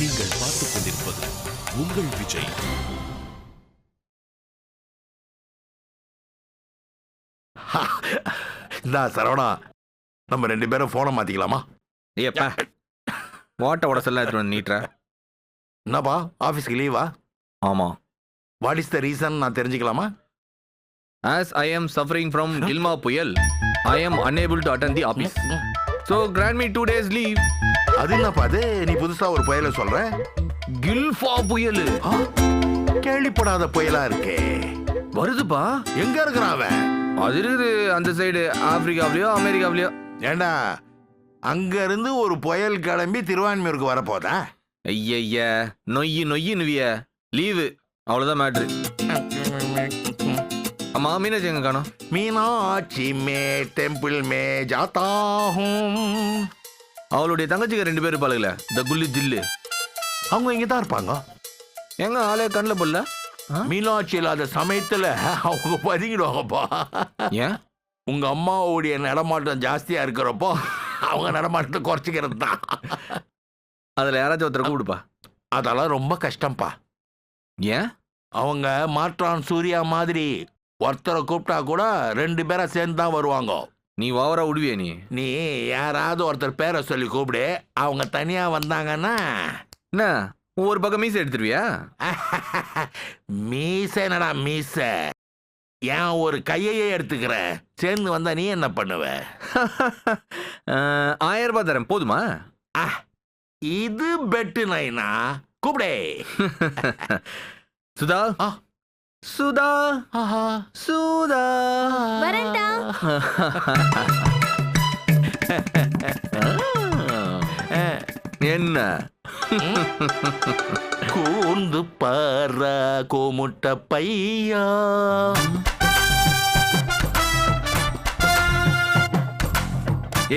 நீங்கள் பார்த்துக் கொண்டிருப்பது உங்கள் விஜய். இந்த சரவணா, நம்ம 2 பேரும் போனை மாத்திக்கலாமா? ஏப்பா வாட்ட உடசெல்லாம் எடுத்துட்டு நீட்ற. என்னப்பா ஆஃபீஸ்க்கு லீவா? ஆமா. வாட் இஸ் த ரீசன் நான் தெரிஞ்சுக்கலாமா? As I am suffering from Gilma புயல், I am unable to attend the office. So grant me 2 days leave. அது என்னப்பா அது? நீ புதுசா ஒரு புயலை சொல்ற? கில்ஃபா புயல் கேள்விப்படாத புயலா இருக்கே. வருதுப்பா. எங்க இருக்கிறான் அவன்? அது இருக்குது அந்த சைடு, ஆப்பிரிக்காவிலயோ அமெரிக்காவிலயோ. ஏண்டா அங்க இருந்து ஒரு புயல் கிளம்பி திருவான்மையூருக்கு வரப்போதா? ஐய நொய்யி நுவிய லீவு, அவ்வளவுதான் மேட்ரு. அம்மா மீனாட்சி எங்க காணோம்? மீனாட்சி மே டெம்பிள் மே ஜாத்தா ஹூம். அவளுடைய தங்கச்சிக்கு 2 பேர் இருப்பாளுங்களே, இந்த குல்லு ஜில்லு. அவங்க இங்க தான் இருப்பாங்க. எங்க ஆளே கண்ணில் போடல? மீனாட்சி இல்லாத சமயத்துல அவங்க பதுங்கிடுவாங்கப்பா. ஏன்? உங்க அம்மாவுடைய நடமாட்டம் ஜாஸ்தியா இருக்கிறப்போ அவங்க நடமாட்டத்தை குறைச்சிக்கிறது தான். அதுல யாராச்சும் ஒருத்தரை கூப்பிடுப்பா. அதெல்லாம் ரொம்ப கஷ்டம்ப்பா. ஏன்? அவங்க மாற்றான் சூர்யா மாதிரி ஒருத்தரை கூப்பிட்டா கூட 2 பேரை சேர்ந்து தான் வருவாங்க. நீ ஓவரா விடுவிய நீ யாராவது ஒருத்தர் பேரை சொல்லி கூப்பிடு, அவங்க தனியா வந்தாங்கன்னா என்ன ஒவ்வொரு பக்கம் மீசை எடுத்துருவியா? மீசனடா மீச, ஏன் ஒரு கையையே எடுத்துக்கிற, சேர்ந்து வந்தா நீ என்ன பண்ணுவ? 1000 ரூபாய் தரேன், போதுமா? இது பெட்டு நைனா, கூப்பிடே. சுதா சுதா சுதா வரேன்டா. என்ன கூந்து பார கோமுட்ட பையா.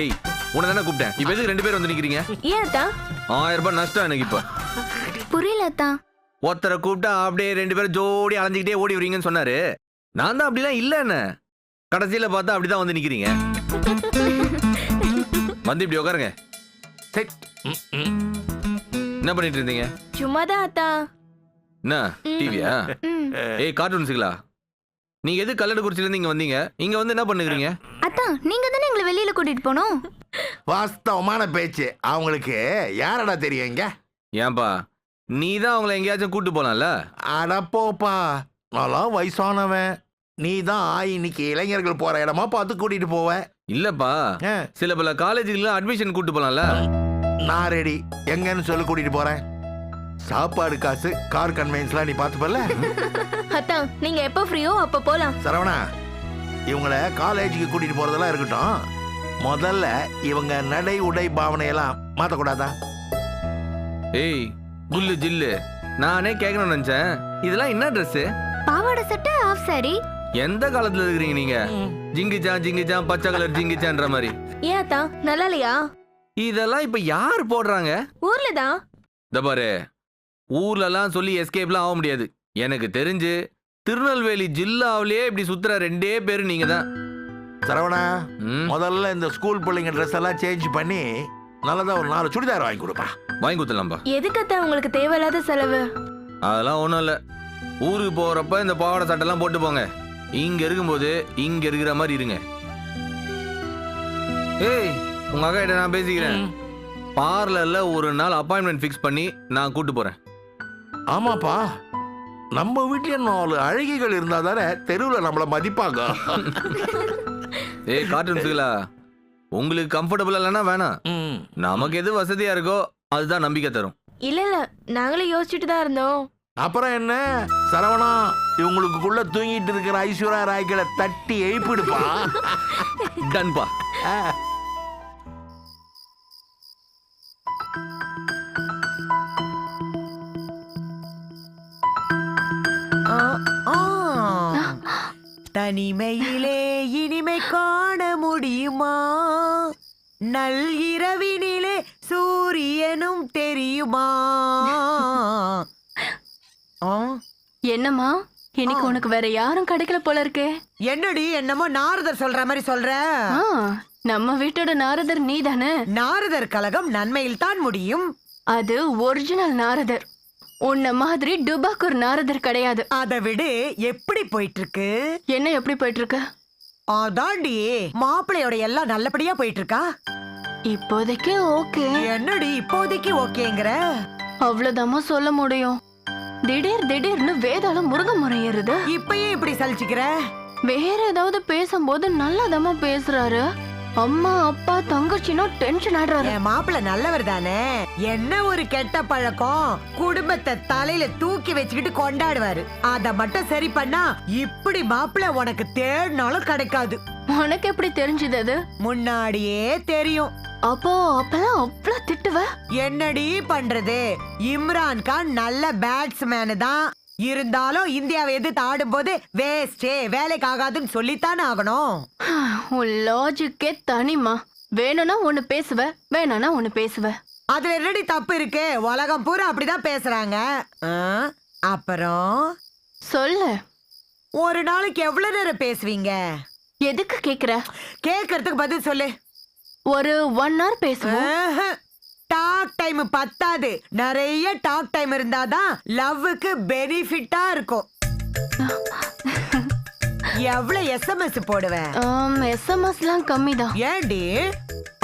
ஏய், உன்னை தானே கூப்பிட்டேன். இப்ப எதுக்கு 2 பேர் வந்து நிக்கிறீங்க? ஏன் அத்தா? 1000 ரூபாய் நஷ்டம் எனக்கு. இப்ப புரியல அத்தா. ஒருத்தரை கூப்பிட்டா அப்படியே 2 பேரும் ஜோடி அலைஞ்சிக்கிட்டே ஓடி வரீங்கன்னு சொன்னாரு. நான் தான் அப்படிலாம் இல்ல. என்ன கடைசியில பார்த்தா அப்படிதான் வந்து நிக்கிறீங்க. வந்து இப்படி உட்காருங்க. என்ன பண்ணிட்டு இருந்தீங்க? சும்மாதான் அத்தா. என்ன டிவியா? ஏய் கார்ட்டூன்ஸுங்களா? நீங்க எது கல்லடக்குறிச்சில இருந்து இங்க வந்தீங்க? இங்க வந்து என்ன பண்ணுகிறீங்க? அத்தா நீங்க தானே எங்களை வெளியில கூட்டிட்டு போனோம். வாஸ்தவமான பேச்சு. அவங்களுக்கு யாரடா தெரியும் இங்க? ஏன்பா நீ தான் அவங்கள எங்கேயாச்சும் கூட்டு போலாம்ல? அடப்போப்பா, நான் வயசானவன். நீ தான் இன்னைக்கு இளைஞர்கள் போற இடமா பார்த்து கூட்டிட்டு போவ. இல்லப்பா, சில பல காலேஜுல அட்மிஷன் கூட்டு போலாம்ல? நான் ரெடி. எங்கன்னு சொல்லி கூட்டிட்டு போறேன். சாப்பாடு காசு, கார் கன்வென்ஸ்லாம் நீ பார்த்துப்பல. அத்தா நீங்க எப்போ ஃப்ரீயோ அப்ப போலாம். சரவணா, இவங்கள காலேஜுக்கு கூட்டிட்டு போறதெல்லாம் இருக்கட்டும், முதல்ல இவங்க நடை உடை பாவனையெல்லாம் மாத்தக்கூடாதா? ஏய் குல்லு ஜில்லு, நானே கேட்கணும்னு நினைச்சேன். இதெல்லாம் என்ன ட்ரெஸ்? பாவாடை சட்டை, ஆஃப் சாரி. எந்த காலத்துல இருக்கிறீங்க நீங்க? ஜிங்கிச்சான் பச்சை கலர் ஜிங்கிச்சான்ற மாதிரி. ஏன் அத்தா நல்லா இல்லையா? இதெல்லாம் இப்ப யார் போடுறாங்க? ஊர்ல தான். இந்த பாரு, ஊர்லலாம் சொல்லி எஸ்கேப்லாம் ஆக முடியாது. எனக்கு தெரிஞ்சு திருநெல்வேலி ஜில்லாவிலேயே இப்படி சுத்துற 2 பேரு நீங்க தான். சரவணா, முதல்ல இந்த ஸ்கூல் பிள்ளைங்க ட்ரெஸ் எல்லாம் சேஞ்ச் பண்ணி நல்லதா ஒரு 4 சுடிதார் வாங்கி கொடுப்பா. வாங்கி கொடுத்துலாம்பா. எதுக்கு அத்தா உங்களுக்கு தேவையில்லாத செலவு? அதெல்லாம் ஒன்றும் இல்லை. ஊருக்கு போகிறப்ப இந்த பாவாடை சட்டெல்லாம் போட்டு போங்க. இங்கே இருக்கும்போது இங்கே இருக்கிற மாதிரி இருங்க. ஏய், உங்கள் அக்கா கிட்ட நான் பேசிக்கிறேன். பார்லரில் ஒரு நாள் அப்பாயின்மெண்ட் ஃபிக்ஸ் பண்ணி நான் கூட்டு போகிறேன். ஆமாப்பா, நம்ம வீட்லயே 4 அழகிகள் இருந்தா தானே தெருவில் நம்மளை மதிப்பாங்க. ஏய் கார்ட்டூன்ஸுகளா, உங்களுக்கு கம்ஃபர்டபுள் இல்லைன்னா வேணாம். நமக்கு எது வசதியாக இருக்கோ அதுதான் நம்பிக்கை தரும். இல்ல நாங்களே யோசிச்சுட்டு தான் இருந்தோம். அப்புறம் என்ன சரவணா, இவங்களுக்குள்ள தூங்கிட்டு இருக்கிற ஐஸ்வர்யா ராய்களை தட்டி எழுப்பிடுப்பா. டன்பா. தனிமையிலே இனிமை காண முடியுமா? நல் இரவினிலே சூரியனும் தெரியுமா? என்னம்மா இன்னைக்கு உனக்கு வேற யாரும் கிடைக்கல போல இருக்கே. என்னடி என்னமோ நாரதர் சொல்ற மாதிரி சொல்ற? நம்ம வீட்டோட நாரதர் நீ தானே. நாரதர் கலகம் நன்மையில் தான் முடியும். அது ஒரிஜினல் நாரதர். உன்ன மாதிரி டுபாக்கூர் நாரதர் கிடையாது. அதை விடு, எப்படி போயிட்டு இருக்கு? என்ன எப்படி போயிட்டு இருக்கு? அதாண்டி, மாப்பிள்ளையோட எல்லாம் நல்லபடியா போயிட்டு இருக்கா? இப்போதைக்கு ஓகே. என்னடி இப்போதைக்கு ஓகேங்கிற? அவ்வளவுதாம்மா சொல்ல முடியும். திடீர்னு வேதாளம் முருங்க முறையேறுது. இப்பயே இப்படி சலிச்சுக்கிற? வேற ஏதாவது பேசும்போது நல்லாதாம்மா பேசுறாரு. அம்மா அப்பா தங்கச்சினோ டென்ஷன் ஆடுறாரு. என் மாப்பிள்ள நல்லவர் தானே. என்ன ஒரு கெட்ட பழக்கம், குடும்பத்தை தலையில தூக்கி வச்சுக்கிட்டு கொண்டாடுவாரு. அத மட்டும் சரி பண்ணா இப்படி மாப்பிள்ள உனக்கு தேடினாலும் கிடைக்காது. உனக்கு எப்படி தெரிஞ்சது அது? முன்னாடியே தெரியும். அப்பெல்லாம் அவ்வளவு திட்டுவ. என்னடி பண்றது, இம்ரான் கான் நல்ல பேட்ஸ்மேனு தான். இருந்தாலும் இந்தியாவை எதிர்த்து ஆடும்போது வேஸ்டே, வேலைக்கு ஆகாதுன்னு சொல்லித்தானே ஆகணும். உன் லாஜிக்கே தனிமா. வேணும்னா ஒண்ணு பேசுவ, வேணானா ஒண்ணு பேசுவ. அதுல என்னடி தப்பு இருக்கு? உலகம் பூரா அப்படிதான் பேசுறாங்க. அப்புறம் சொல்லு. ஒரு நாளைக்கு எவ்வளவு நேரம் பேசுவீங்க? எதுக்கு கேக்குற? கேக்குறதுக்கு பதில் சொல்லு. ஒரு 1 hour பேசுவோம். டாக் டைம் பத்தாது, நிறைய டாக் டைம் இருந்தாதான் லவ்வுக்கு பெனிஃபிட்டா இருக்கும். எவ்வளவு எஸ்எம்எஸ் போடுவேன்? எஸ்எம்எஸ்லாம் கம்மிதான். ஏண்டி?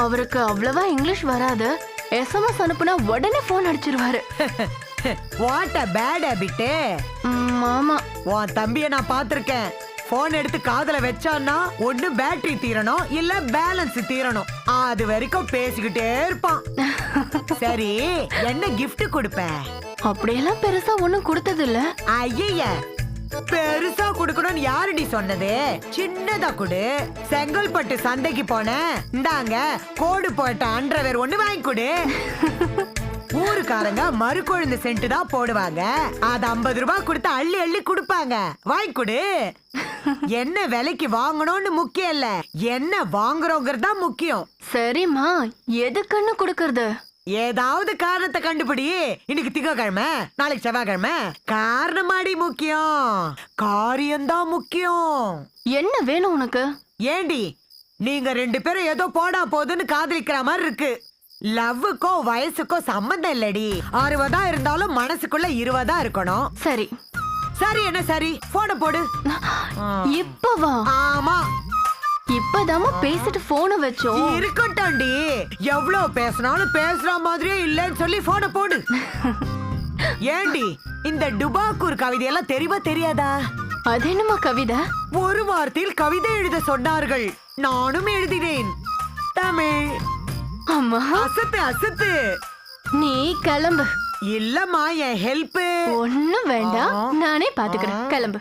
அவருக்கு அவ்வளவா இங்கிலீஷ் வராது. எஸ்எம்எஸ் அனுப்புனா உடனே போன் அடிச்சிருவாரு. What a bad habit. ஆமா, உன் தம்பிய நான் பாத்திருக்கேன். போன் எடுத்து காதுல வச்சான்னா ஒண்ணு பேட்டரி தீரணும், இல்ல பேலன்ஸ் தீரணும். அது வரைக்கும் பேசிக்கிட்டே இருப்பான். சரி, என்ன gift கொடுப்ப? அப்படியெல்லாம் பெருசா ஒண்ணும் கொடுத்தது இல்ல. ஐய, பெருசா குடுக்கணும்னு யாருடி சொன்னது? சின்னதா குடு. செங்கல்பட்டு சந்தைக்கு போன, இந்தாங்க கோடு போட்ட அண்டர்வேர் ஒண்ணு வாங்கி கொடு. ஊருக்காரங்க மறுகொழுந்து சென்ட் தான் போடுவாங்க. அது 50 ரூபாய் கொடுத்து அள்ளி அள்ளி குடுப்பாங்க. வாங்கி கொடு. என்ன விலைக்கு வாங்கணும்னு முக்கியம் இல்ல, என்ன வாங்குறோங்கிறதா முக்கியம். சரிம்மா, எதுக்குன்னு கொடுக்கறது? ஏதாவது காரணத்தை கண்டுபிடி. இன்னைக்கு திங்கக்கிழமை, நாளைக்கு செவ்வாய்க்கிழமை. காரணமாடி முக்கியம், காரியம்தான் முக்கியம். என்ன வேணும் உனக்கு? ஏண்டி, நீங்க 2 பேரும் ஏதோ போடா போதுன்னு காதலிக்கிற மாதிரி இருக்கு. லவ்வுக்கோ வயசுக்கோ சம்பந்தம் இல்லடி. 60 இருந்தாலும் மனசுக்குள்ள 20 இருக்கணும். சரி சரி, என்ன சரி? போன போடு. இப்பவா? ஆமா, இப்பதாமா பேசிட்டு போன வச்சோம். இருக்கட்டும்டி. எவ்வளவு பேசினாலும் பேசுற மாதிரியே இல்லன்னு சொல்லி போன போடு. ஏண்டி, இந்த டுபாக்கூர் கவிதையெல்லாம் தெரியுமா தெரியாதா? அது என்னமா கவிதை? ஒரு வார்த்தையில் கவிதை எழுத சொன்னார்கள், நானும் எழுதினேன். தமிழ். அம்மா, அசத்து அசத்து. நீ கிளம்பு. இல்லம்மா, என் ஹெல்ப் ஒண்ணும் வேண்டாம், நானே பாத்துக்கிறேன். கிளம்பு.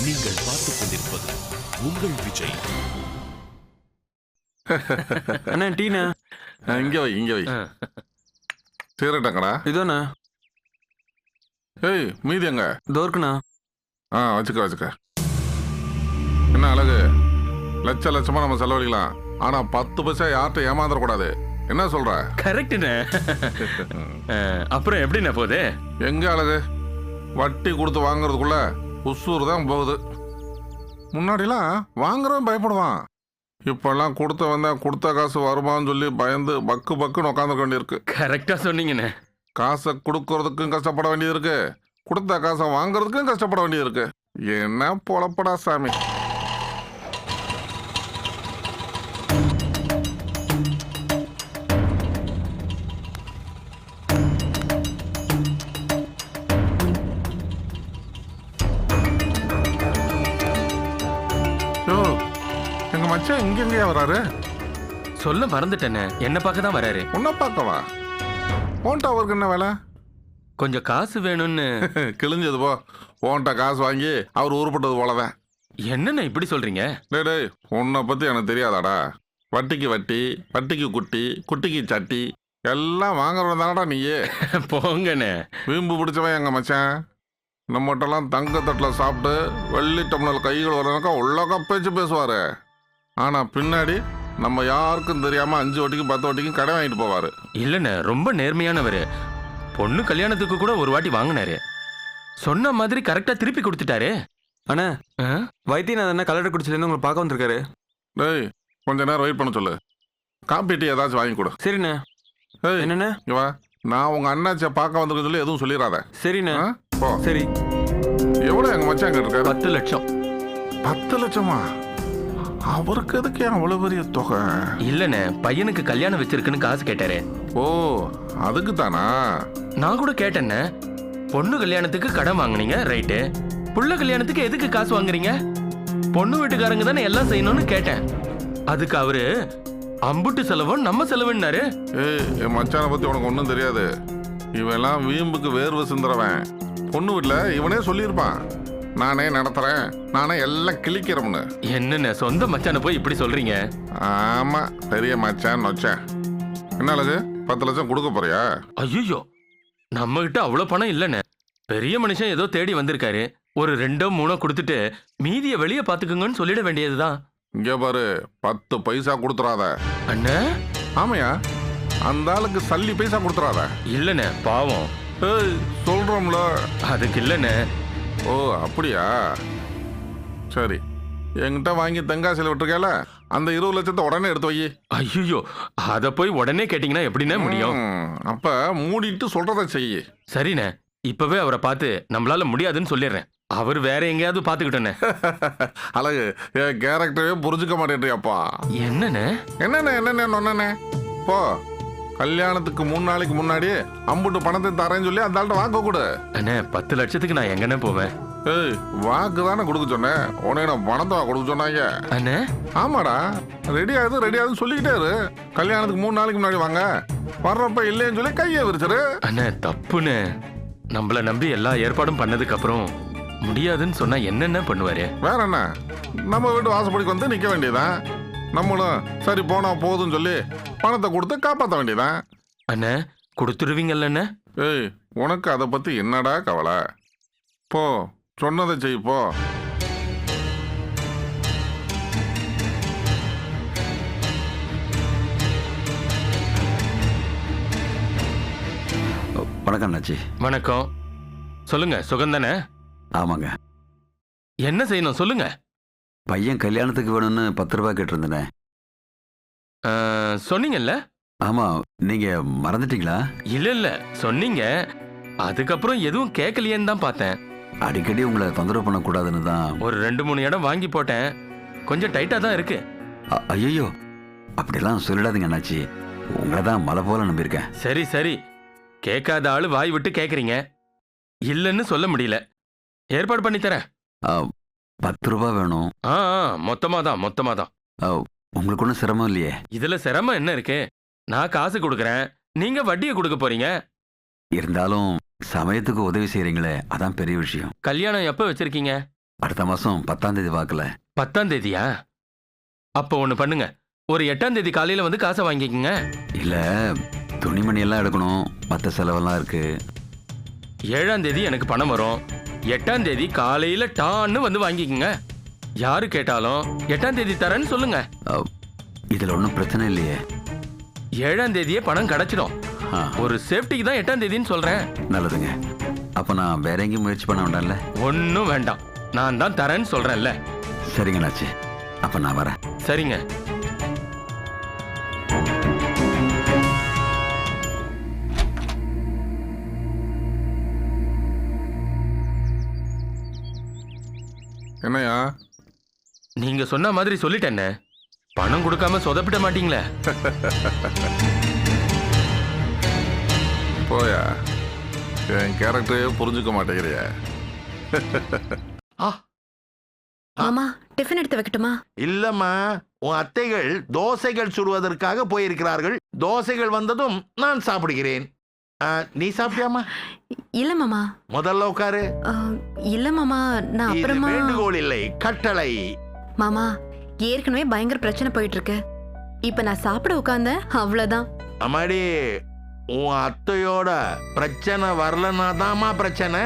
நீங்கள் பார்த்துக் கொண்டிருப்பது உங்கள் விஜய். அண்ணா டீனா இங்கே வை இங்கே வை. சீரட்டங்கடா. இதோண்ணா. ஏய், மீதி எங்க? தோர்க்குண்ணா. வச்சுக்க. என்ன அழகு, லட்சமா நம்ம செலவழிக்கலாம். ஆனா 10 பைசா யார்கிட்ட ஏமாந்துடக்கூடாது. என்ன சொல்ற? கரெக்டுண்ணே. அப்புறம் எப்படிண்ணா போகுது? எங்க அழகு, வட்டி கொடுத்து வாங்குறதுக்குள்ள உசூர் தான் போகுது. முன்னாடிலாம் வாங்குறவன் பயப்படுவான். இப்பெல்லாம் கொடுத்த காசு வருமானு சொல்லி பயந்து பக்குன்னு உட்காந்துக்க வேண்டியிருக்கு. கரெக்டா சொன்னீங்கண்ணே. காசை கொடுக்கறதுக்கும் கஷ்டப்பட வேண்டியது இருக்கு, கொடுத்த காசை வாங்குறதுக்கும் கஷ்டப்பட வேண்டியது இருக்கு. என்ன பொழப்படா சாமி. எங்க மச்சான் இங்கெங்கயா வராரு? சொல்ல மறந்துட்டேண்ணே, என்ன பார்க்க தான் வராரு. உன்ன பார்க்கவா? போன்ட்டா அவருக்கு என்ன வேலை? கொஞ்சம் காசு வேணும்னு. கிழிஞ்சது போ. போன்ட்டா காசு வாங்கி அவர் உருப்பட்டது போலதான். என்னண்ணே இப்படி சொல்றீங்க? டேய், உன்னை பத்தி எனக்கு தெரியாதாடா? வட்டிக்கு வட்டி, வட்டிக்கு குட்டி, குட்டிக்கு சட்டி எல்லாம் வாங்குறவன் தானடா நீயே. போங்கண்ணே. வீம்பு பிடிச்சவன் எங்க மச்சான். நம்மகிட்டலாம் தங்க தட்டில் சாப்பிட்டு வெள்ளி டம்ளர் கைகள் வரனாக்கா உள்ளக்கா பேச்சு பேசுவார். ஆனால் பின்னாடி நம்ம யாருக்கும் தெரியாமல் 5 வட்டிக்கும் 10 வட்டிக்கும் கடை வாங்கிட்டு போவார். இல்லைண்ணே, ரொம்ப நேர்மையானவர். பொண்ணு கல்யாணத்துக்கு கூட ஒரு வாட்டி வாங்கினாரு. சொன்ன மாதிரி கரெக்டா திருப்பி கொடுத்துட்டாரு. அண்ணா ஆ? வைத்தியநாதன் அண்ணா கலெக்டர் குடிச்சிலேருந்து உங்களை பார்க்க வந்திருக்காரு. டேய் கொஞ்ச நேரம் வெயிட் பண்ண சொல்லு. காப்பி டீ ஏதாச்சும் வாங்கி கொடு. சரிண்ணே. ஏய் என்னண்ணே? இங்க வா. நான் உங்க அண்ணாச்சியை பார்க்க வந்திருக்கேன்னு சொல்லி எதுவும் சொல்லிடாத. சரிண்ணே. ஆ? போ. சரி. எவ்வளோ எங்க மச்சான் அங்க இருக்காரு? 10 லட்சம். 10 லட்சமா? அவருக்கு எதுக்கு அவ்வளவு பெரிய தொகை? இல்லண்ணே, பையனுக்கு கல்யாணம் வச்சிருக்குன்னு காசு கேட்டாரு. ஓ அதுக்கு தானா? நான் கூட கேட்டேண்ணே, பொண்ணு கல்யாணத்துக்கு கடன் வாங்குனீங்க ரைட்டு, புள்ள கல்யாணத்துக்கு எதுக்கு காசு வாங்குறீங்க? பொண்ணு வீட்டுக்காரங்க தானே எல்லாம் செய்யணும்னு கேட்டேன். அதுக்கு அவரு அம்புட்டு செலவும் நம்ம செலவுன்னாரு. ஏய் என் மச்சானை பத்தி உனக்கு ஒன்றும் தெரியாது. இவெல்லாம் வீம்புக்கு வேர்வை சிந்துறவன். பொண்ணு வீட்டில் இவனே சொல்லியிருப்பான், நானே நடத்துறேன், நானே எல்லாம் கிழிக்கிறோம்னு. என்னண்ணே சொந்த மச்சான போய் இப்படி சொல்றீங்க? ஆமா பெரிய மச்சான் நொச்சேன். என்ன அழகு 10 லட்சம் கொடுக்க போறியா? ஐயோ, நம்ம கிட்ட அவ்வளவு பணம் இல்லண்ணே. பெரிய மனுஷன் ஏதோ தேடி வந்திருக்காரு, ஒரு 2 3 கொடுத்துட்டு மீதியை வெளியே பாத்துக்குங்கன்னு சொல்லிட வேண்டியதுதான். இங்க பாரு 10 பைசா கொடுத்துறாத. அண்ணே ஆமையா, அந்த ஆளுக்கு சல்லி பைசா கொடுத்துறாத. இல்லண்ணே பாவம். ஏய் சொல்றோம்ல. அதுக்கு இல்லண்ணே. ஓ அப்படியா? சரி, என்கிட்ட வாங்கி தெங்காசியில் விட்டுருக்கல, அந்த 20 லட்சத்தை உடனே எடுத்து வை. ஐயோ, அத போய் உடனே கேட்டீங்கன்னா எப்படிண்ணே முடியும்? அப்ப மூடிட்டு சொல்றத செய்யி. சரிண்ணே, இப்பவே அவரை பார்த்து நம்மளால முடியாதுன்னு சொல்லிடுறேன். அவர் வேற எங்கேயாவது பாத்துக்கிட்டோண்ணே. அழகு என் கேரக்டரே புரிஞ்சுக்க மாட்டேன்றியாப்பா. என்னண்ணே? என்னண்ணே போ, கல்யாணத்துக்கு 3 நாளைக்கு முன்னாடி அம்புட்டு பணத்தை தரேன்னு சொல்லி அந்த ஆள்கிட்ட வாக்கு கொடு. அண்ணே 10 லட்சத்துக்கு நான் எங்கண்ணே போவேன்? ஏய் வாக்கு தானே கொடுக்க சொன்னேன், உனக்கு நான் பணத்தை கொடுக்க சொன்னாங்க. அண்ணே ஆமாடா, ரெடி ஆகுதுன்னு சொல்லிக்கிட்டே இரு. கல்யாணத்துக்கு 3 நாளைக்கு முன்னாடி வாங்க, வர்றப்ப இல்லைன்னு சொல்லி கையை விரிச்சிரு. அண்ணே தப்புண்ணே, நம்மள நம்பி எல்லா ஏற்பாடும் பண்ணதுக்கு அப்புறம் முடியாதுன்னு சொன்னா என்னென்ன பண்ணுவாரு? வேற என்ன, நம்ம வீட்டு வாசப்படிக்கு வந்து நிக்க வேண்டியதான். நம்மளும் சரி போனா போதுன்னு சொல்லி பணத்தை கொடுத்து காப்பாற்ற வேண்டியதான். அண்ணே கொடுத்துருவீங்கல்ல அண்ணே? ஏய் உனக்கு அதை பத்தி என்னடா கவலை? போ, சொன்னதை செய் போ. வணக்கம் அண்ணாச்சி. வணக்கம். சொல்லுங்க, சுகந்தானே? ஆமாங்க. என்ன செய்யணும் சொல்லுங்க. பையன் கல்யாணத்துக்கு வேணும்னு 10 ரூபாய் கேட்டிருந்தேனே. சொன்னீங்கல்ல? ஆமா, நீங்க மறந்துட்டீங்களா? இல்ல சொன்னீங்க, அதுக்கப்புறம் எதுவும் கேட்கலையேன்னு தான் பார்த்தேன். அடிக்கடி உங்களை தொந்தரவு பண்ணக்கூடாதுன்னு தான். ஒரு 2 3 இடம் வாங்கி போட்டேன், கொஞ்சம் டைட்டா தான் இருக்கு. ஐயோ அப்படிலாம் சொல்லிடாதீங்க அண்ணாச்சி, உங்களை தான் மலை போல நம்பியிருக்கேன். சரி, கேட்காத ஆளு வாய் விட்டு கேட்குறீங்க, இல்லைன்னு சொல்ல முடியல. ஏற்பாடு பண்ணி தரேன். 10 ரூபாய் வேணும். மொத்தமா தான். உங்களுக்கு ஒன்றும் சிரமம் இல்லையே? இதுல சிரமம் என்ன இருக்கு? நான் காசு கொடுக்குறேன், நீங்க வட்டியை கொடுக்க போறீங்க. இருந்தாலும் சமயத்துக்கு உதவி செய்யறீங்களே, அதான் பெரிய விஷயம். கல்யாணம் எப்ப வச்சிருக்கீங்க? அடுத்த மாசம் 10ஆம் தேதி வாக்குல. 10ஆம் தேதியா? அப்போ ஒண்ணு பண்ணுங்க, ஒரு 8ஆம் தேதி காலையில வந்து காசை வாங்கிக்கங்க. இல்ல, துணிமணி எல்லாம் எடுக்கணும், மற்ற செலவெல்லாம் இருக்கு. 7ஆம் தேதி எனக்கு பணம் வரும், 8ஆம் தேதி காலையில டான்னு வந்து வாங்கிக்கங்க. யாரு கேட்டாலும் 8ஆம் தேதி தரேன்னு சொல்லுங்க. இதுல ஒன்றும் பிரச்சனை இல்லையே? 7ஆம் தேதியே பணம் கிடைச்சிடும். ஒரு சேஃப்டிக்கு தான் 8ஆம் தேதின்னு சொல்றேன். நல்லதுங்க. அப்ப நான் வேற எங்கேயும் முயற்சி பண்ண வேண்டாம்ல? ஒன்னும் வேண்டாம், நான் தான் தரேன்னு சொல்றேன்ல. சரிங்க நாச்சி, அப்ப நான் வரேன். சரிங்க. என்னையா? நீங்க சொன்ன மாதிரி சொல்லிட்டேன்னு, பணம் கொடுக்காம சொதப்பிட மாட்டீங்களே? போயா, என் கேரக்டரே புரிஞ்சுக்க மாட்டேங்கிறிய. மாமா டிஃபன் எடுத்து வைக்கட்டுமா? இல்லம்மா, உன் அத்தைகள் தோசைகள் சுடுவதற்காக போயிருக்கிறார்கள். தோசைகள் வந்ததும் நான் சாப்பிடுகிறேன். நீ சாப்பிட்டியாமா? இல்ல மாமா. முதல்ல உட்காரு. இல்ல மாமா, நான் இது அப்புறமா. வேண்டுகோள் இல்லை, கட்டளை. மாமா ஏற்கனவே பயங்கர பிரச்சனை போயிட்டு இருக்கு, இப்ப நான் சாப்பிட உட்கார்ந்த அவ்வளவுதான். அம்மாடி, உன் அத்தையோட பிரச்சனை வரலன்னா தாமா பிரச்சனை.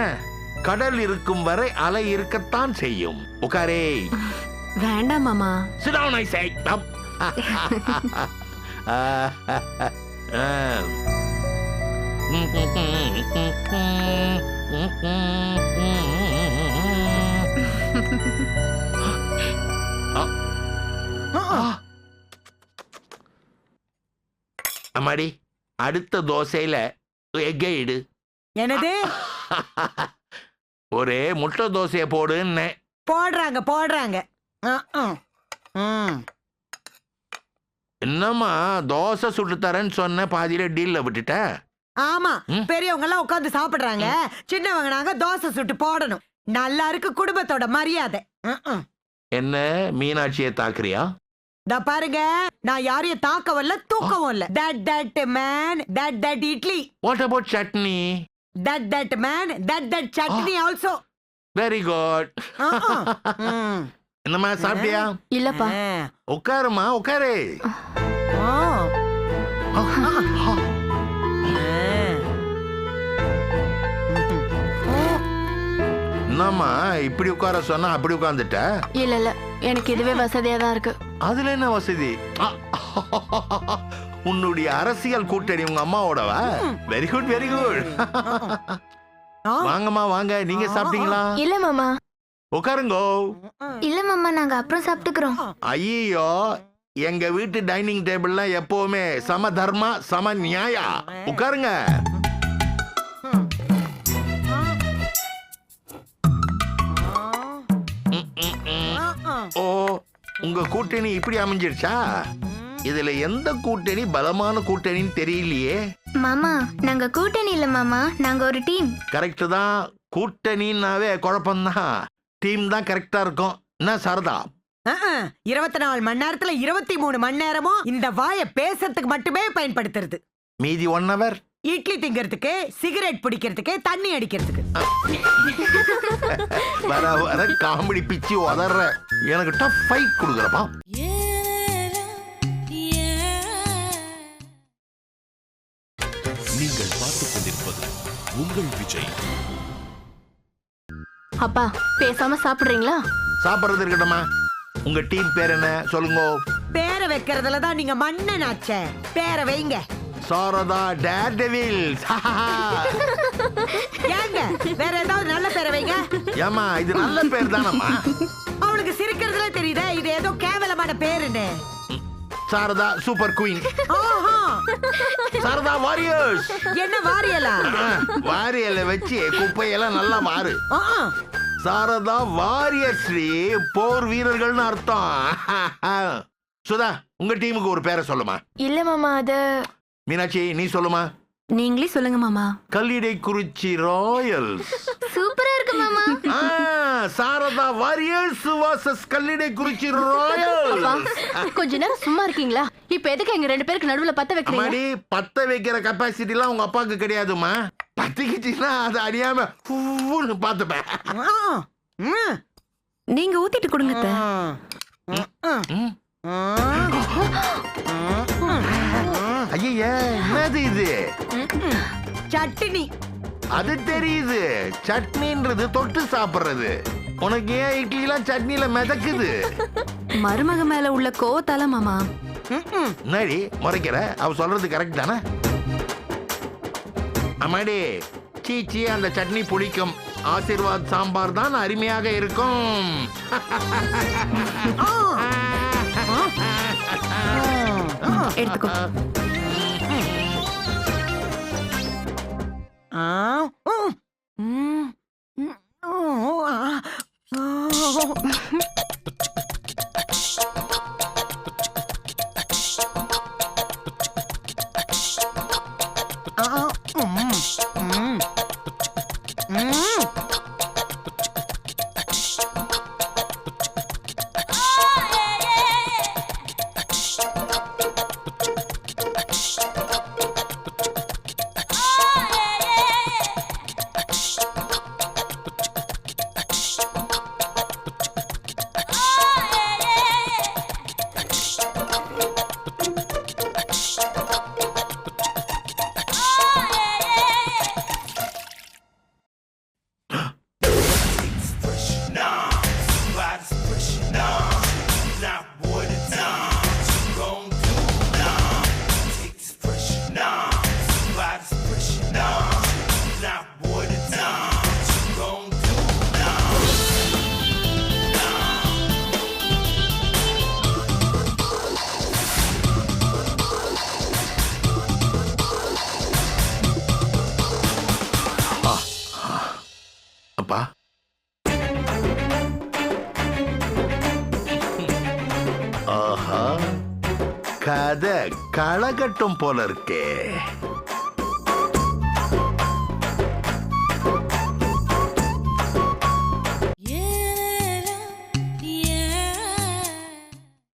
கடல் இருக்கும் வரை அலை இருக்கத்தான் செய்யும். உட்காரே. வேண்டாம் மாமா. Sit down, I say. அம்மாடி, அடுத்த தோசையில எக்கை இடு. என்னது? ஒரே முட்டை தோசையை போடுன்னு. போடுறாங்க போடுறாங்க. என்னம்மா தோசை சுட்டு தரேன்னு சொன்ன பாதியில டீல்ல விட்டுட்ட? ஆமா, பெரியவங்க எல்லாம் உட்கார்ந்து சாப்பிடுறாங்க, சின்னவங்க நாங்க தோசை சுட்டு போடணும். நல்லா இருக்கு குடும்பத்தோட மரியாதை. என்ன மீனாட்சியை தாக்குறியா? இந்த பாருங்க, நான் யாரையும் தாக்கவும் இல்ல தூக்கவும் இல்ல. That man that idli. What about chutney? That man that chutney also. Very good. என்னம்மா சாப்பிட்டியா? இல்லப்பா. உட்காருமா உட்காரு. என்னம்மா இப்படி உட்கார சொன்னா அப்படி உட்கார்ந்துட்ட? இல்ல இல்ல, எனக்கு இதுவே வசதியா தான் இருக்கு. அதுல என்ன வசதி? உன்னுடைய அரசியல் கூட்டணி உங்க அம்மாவோடவா? Very good very good. வாங்கம்மா வாங்க, நீங்க சாப்பிட்டீங்களா? இல்ல மாமா. உட்காருங்கோ. இல்ல மாமா, நாங்க அப்புறம் சாப்பிட்டுக்கிறோம். ஐயோ, எங்க வீட்டு டைனிங் டேபிள்ல எப்பவுமே சம தர்மா சம நியாயா. உட்காருங்க. ஓ, உங்க கூட்டணி இப்படி அமைஞ்சிருச்சா? இதுல எந்த கூட்டணி பலமான கூட்டணின்னு தெரியலையே. மாமா, நாங்க கூட்டணி இல்ல மாமா, நாங்க ஒரு டீம். கரெக்ட் தான், கூட்டணின்னாவே குழப்பம்தான். டீம் தான் கரெக்டா இருக்கும். என்ன சாரதா? 24 மணி நேரத்துல 23 மணி நேரமும் இந்த வாயை பேசுறதுக்கு மட்டுமே பயன்படுத்துறது. மீதி 1 hour இட்லி திங்கிறதுக்கு, சிகரெட் பிடிக்கிறதுக்கு, தண்ணி அடிக்கிறதுக்கு. வர வர காமெடி பிச்சு உதற. எனக்கு டஃப் ஃபைட் கொடுக்குறப்பா. நீங்கள் பார்த்துக் கொண்டிருப்பது உங்கள் விஜய். அப்பா, பேசாம சாப்பிடுறீங்களா? சாப்பிடுறது இருக்கட்டுமா? உங்க டீம் பேர் என்ன சொல்லுங்க. பேரை வைக்கிறதுல தான் நீங்க மன்னனாச்சே. பேரை வைங்க. சாரதா டேர்டெவில்ஸ். ஏங்க வேற ஏதாவது நல்ல பேரை வைங்க. ஏமா, இது நல்ல பேர் தானம்மா? அவளுக்கு சிரிக்கிறதுல தெரியுதே இது ஏதோ கேவலமான பேருன்னு. Sarada super queen. Sarada warriors. என்ன வாரியலா? வாரியல வச்சு குப்பையெல்லாம் நல்லா மாறு. சாரதா வாரியர்ஸ், போர் வீரர்கள்னு அர்த்தம். சுதா, உங்க டீமுக்கு ஒரு பேரை சொல்லுமா. இல்ல மாமா, அது மீனாட்சி நீ சொல்லுமா. நீங்களே சொல்லுங்க மாமா. கல்லிடைக்குறிச்சி ராயல்ஸ். சூப்பரா இருக்கு மாமா. Sarada warriors vs Kallidaikurichi royals. கொஞ்ச நேரம் சும்மா இருக்கீங்களா? இப்ப எதுக்கு எங்க 2 பேருக்கு நடுவுல பத்த வைக்கிறீங்க? அம்மாடி, பத்த வைக்கிற கெபாசிட்டி எல்லாம் உங்க அப்பாக்கு கிடையாதுமா. பத்திக்கிச்சுன்னா அது அறியாம பாத்துப்பேன். நீங்க ஊத்திட்டு கொடுங்க அத்தை. ஐயா, என்னது இது? சட்னி. அது தெரியுது, சட்னின்றது தொட்டு சாப்பிடுறது. உனக்கு ஏன் இட்லி எல்லாம் சட்னில மிதக்குது? மருமக மேல உள்ள கோவத்தால மாமா. நடி முறைக்கிற, அவ சொல்றது கரெக்ட் தானே? அம்மாடி, சீச்சி, அந்த சட்னி புளிக்கும். ஆசீர்வாத் சாம்பார் தான் அருமையாக இருக்கும். எடுத்துக்கோ. கதை களகட்டும் போல இருக்கே.